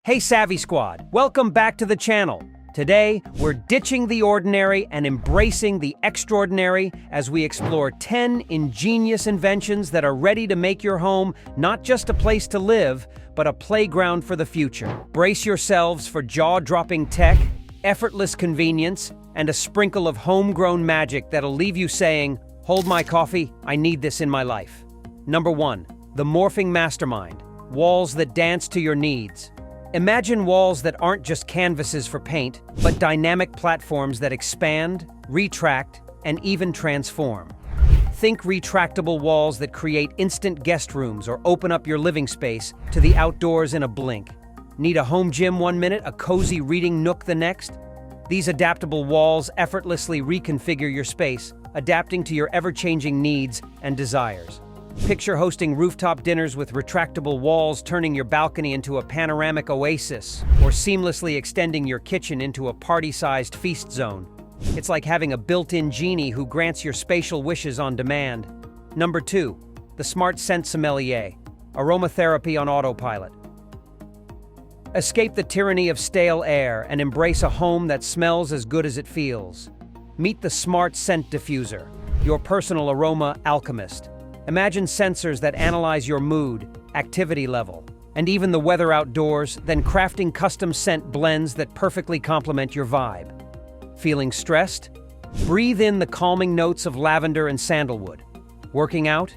Hey Savvy Squad, welcome back to the channel. Today, we're ditching the ordinary and embracing the extraordinary as we explore 10 ingenious inventions that are ready to make your home not just a place to live, but a playground for the future. Brace yourselves for jaw-dropping tech, effortless convenience, and a sprinkle of homegrown magic that'll leave you saying, "Hold my coffee, I need this in my life." Number 1, the morphing mastermind, walls that dance to your needs. Imagine walls that aren't just canvases for paint, but dynamic platforms that expand, retract, and even transform. Think retractable walls that create instant guest rooms or open up your living space to the outdoors in a blink. Need a home gym one minute, a cozy reading nook the next? These adaptable walls effortlessly reconfigure your space, adapting to your ever-changing needs and desires. Picture hosting rooftop dinners with retractable walls, turning your balcony into a panoramic oasis, or seamlessly extending your kitchen into a party-sized feast zone. It's like having a built-in genie who grants your spatial wishes on demand. Number 2, the smart scent sommelier, aromatherapy on autopilot. Escape the tyranny of stale air and embrace a home that smells as good as it feels. Meet the smart scent diffuser, your personal aroma alchemist. Imagine sensors that analyze your mood, activity level, and even the weather outdoors, then crafting custom scent blends that perfectly complement your vibe. Feeling stressed? Breathe in the calming notes of lavender and sandalwood. Working out?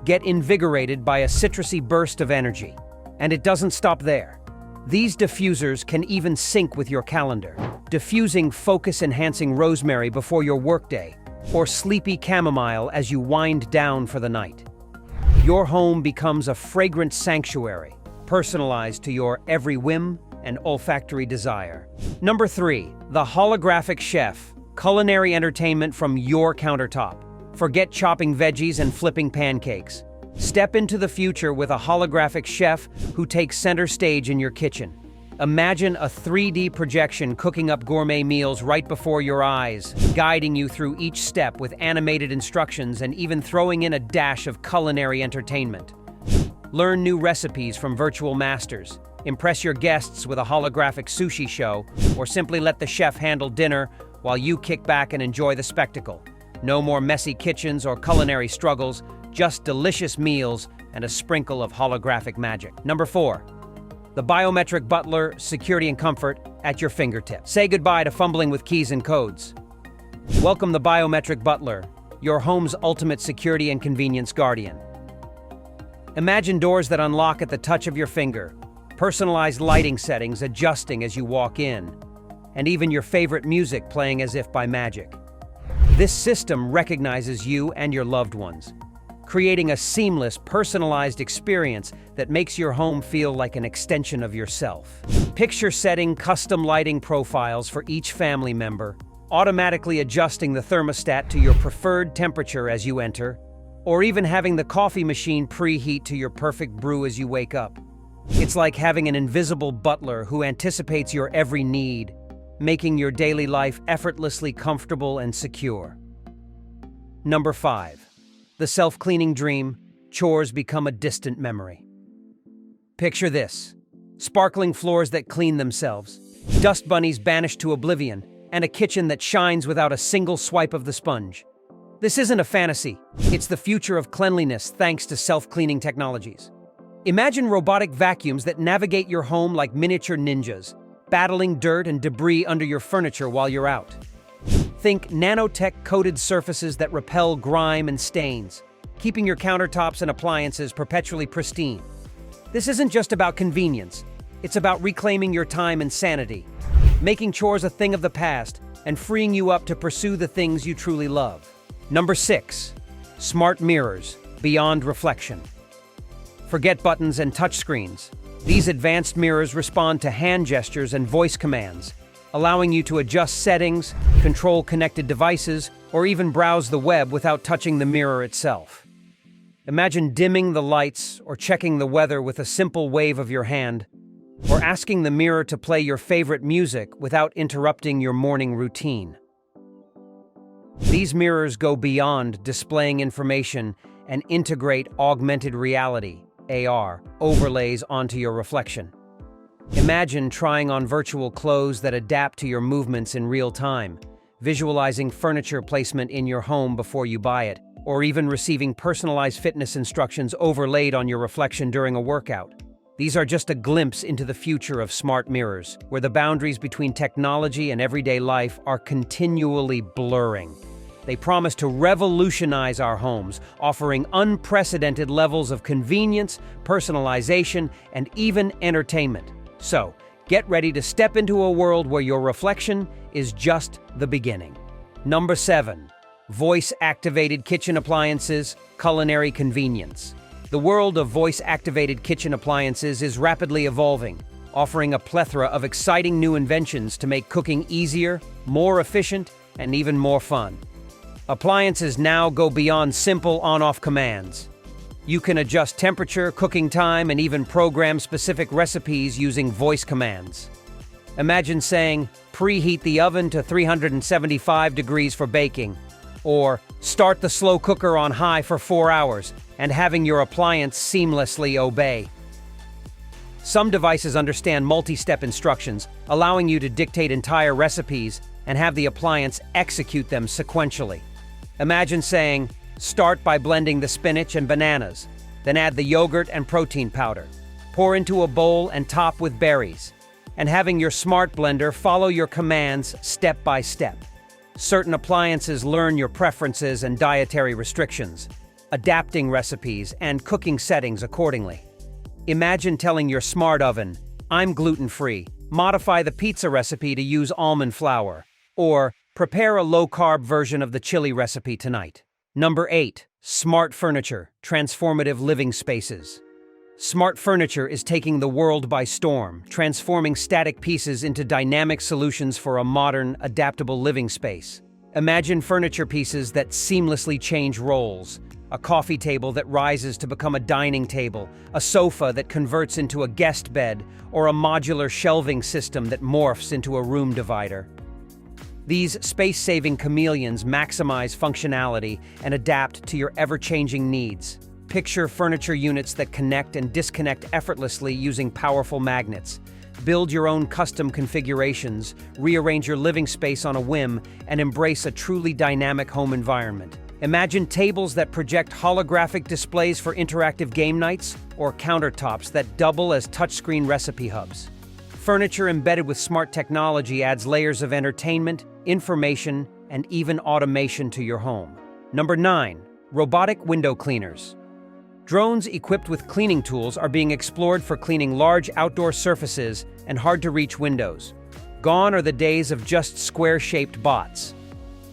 Get invigorated by a citrusy burst of energy. And it doesn't stop there. These diffusers can even sync with your calendar, diffusing focus-enhancing rosemary before your workday, or sleepy chamomile as you wind down for the night. Your home becomes a fragrant sanctuary, personalized to your every whim and olfactory desire. Number 3, the holographic chef, culinary entertainment from your countertop. Forget chopping veggies and flipping pancakes. Step into the future with a holographic chef who takes center stage in your kitchen. Imagine a 3D projection cooking up gourmet meals right before your eyes, guiding you through each step with animated instructions and even throwing in a dash of culinary entertainment. Learn new recipes from virtual masters, impress your guests with a holographic sushi show, or simply let the chef handle dinner while you kick back and enjoy the spectacle. No more messy kitchens or culinary struggles, just delicious meals and a sprinkle of holographic magic. Number 4. The biometric butler, security and comfort at your fingertips. Say goodbye to fumbling with keys and codes. Welcome the biometric butler, your home's ultimate security and convenience guardian. Imagine doors that unlock at the touch of your finger, personalized lighting settings adjusting as you walk in, and even your favorite music playing as if by magic. This system recognizes you and your loved ones, creating a seamless, personalized experience that makes your home feel like an extension of yourself. Picture setting custom lighting profiles for each family member, automatically adjusting the thermostat to your preferred temperature as you enter, or even having the coffee machine preheat to your perfect brew as you wake up. It's like having an invisible butler who anticipates your every need, making your daily life effortlessly comfortable and secure. Number 5. The self-cleaning dream, chores become a distant memory. Picture this: sparkling floors that clean themselves, dust bunnies banished to oblivion, and a kitchen that shines without a single swipe of the sponge. This isn't a fantasy, it's the future of cleanliness thanks to self-cleaning technologies. Imagine robotic vacuums that navigate your home like miniature ninjas, battling dirt and debris under your furniture while you're out. Think nanotech-coated surfaces that repel grime and stains, keeping your countertops and appliances perpetually pristine. This isn't just about convenience, it's about reclaiming your time and sanity, making chores a thing of the past, and freeing you up to pursue the things you truly love. Number 6. Smart mirrors, beyond reflection. Forget buttons and touchscreens. These advanced mirrors respond to hand gestures and voice commands, allowing you to adjust settings, control connected devices, or even browse the web without touching the mirror itself. Imagine dimming the lights or checking the weather with a simple wave of your hand, or asking the mirror to play your favorite music without interrupting your morning routine. These mirrors go beyond displaying information and integrate augmented reality, AR, overlays onto your reflection. Imagine trying on virtual clothes that adapt to your movements in real time, visualizing furniture placement in your home before you buy it, or even receiving personalized fitness instructions overlaid on your reflection during a workout. These are just a glimpse into the future of smart mirrors, where the boundaries between technology and everyday life are continually blurring. They promise to revolutionize our homes, offering unprecedented levels of convenience, personalization, and even entertainment. So, get ready to step into a world where your reflection is just the beginning. Number 7. Voice-activated kitchen appliances, culinary convenience. The world of voice-activated kitchen appliances is rapidly evolving, offering a plethora of exciting new inventions to make cooking easier, more efficient, and even more fun. Appliances now go beyond simple on-off commands. You can adjust temperature, cooking time, and even program specific recipes using voice commands. Imagine saying, "Preheat the oven to 375 degrees for baking," or "Start the slow cooker on high for 4 hours," and having your appliance seamlessly obey. Some devices understand multi-step instructions, allowing you to dictate entire recipes and have the appliance execute them sequentially. Imagine saying, "Start by blending the spinach and bananas, then add the yogurt and protein powder. Pour into a bowl and top with berries," and having your smart blender follow your commands step by step. Certain appliances learn your preferences and dietary restrictions, adapting recipes and cooking settings accordingly. Imagine telling your smart oven, "I'm gluten-free, modify the pizza recipe to use almond flour," or "Prepare a low-carb version of the chili recipe tonight." Number 8. Smart furniture, transformative living spaces. Smart furniture is taking the world by storm, transforming static pieces into dynamic solutions for a modern, adaptable living space. Imagine furniture pieces that seamlessly change roles, a coffee table that rises to become a dining table, a sofa that converts into a guest bed, or a modular shelving system that morphs into a room divider. These space-saving chameleons maximize functionality and adapt to your ever-changing needs. Picture furniture units that connect and disconnect effortlessly using powerful magnets. Build your own custom configurations, rearrange your living space on a whim, and embrace a truly dynamic home environment. Imagine tables that project holographic displays for interactive game nights, or countertops that double as touchscreen recipe hubs. Furniture embedded with smart technology adds layers of entertainment, information, and even automation to your home. Number 9. Robotic window cleaners. Drones equipped with cleaning tools are being explored for cleaning large outdoor surfaces and hard-to-reach windows. Gone are the days of just square-shaped bots.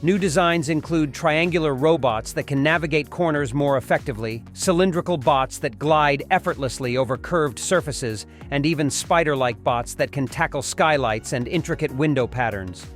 New designs include triangular robots that can navigate corners more effectively, cylindrical bots that glide effortlessly over curved surfaces, and even spider-like bots that can tackle skylights and intricate window patterns.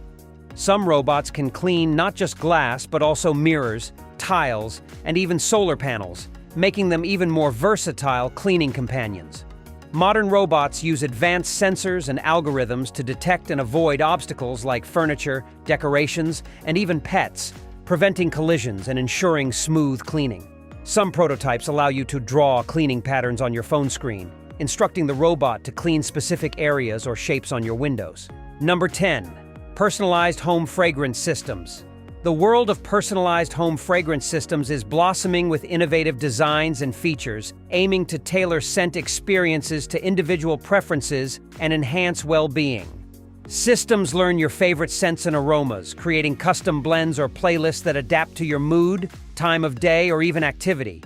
Some robots can clean not just glass, but also mirrors, tiles, and even solar panels, making them even more versatile cleaning companions. Modern robots use advanced sensors and algorithms to detect and avoid obstacles like furniture, decorations, and even pets, preventing collisions and ensuring smooth cleaning. Some prototypes allow you to draw cleaning patterns on your phone screen, instructing the robot to clean specific areas or shapes on your windows. Number 10. Personalized home fragrance systems. The world of personalized home fragrance systems is blossoming with innovative designs and features, aiming to tailor scent experiences to individual preferences and enhance well-being. Systems learn your favorite scents and aromas, creating custom blends or playlists that adapt to your mood, time of day, or even activity.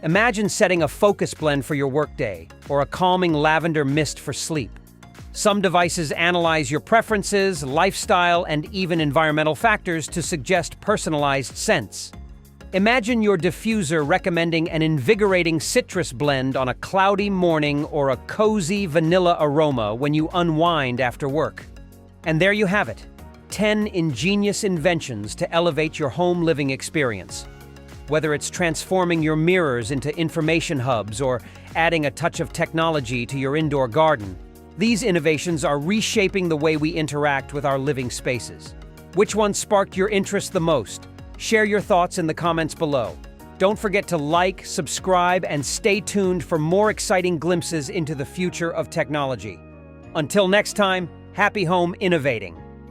Imagine setting a focus blend for your workday, or a calming lavender mist for sleep. Some devices analyze your preferences, lifestyle, and even environmental factors to suggest personalized scents. Imagine your diffuser recommending an invigorating citrus blend on a cloudy morning or a cozy vanilla aroma when you unwind after work. And there you have it, 10 ingenious inventions to elevate your home living experience. Whether it's transforming your mirrors into information hubs or adding a touch of technology to your indoor garden, these innovations are reshaping the way we interact with our living spaces. Which one sparked your interest the most? Share your thoughts in the comments below. Don't forget to like, subscribe, and stay tuned for more exciting glimpses into the future of technology. Until next time, happy home innovating.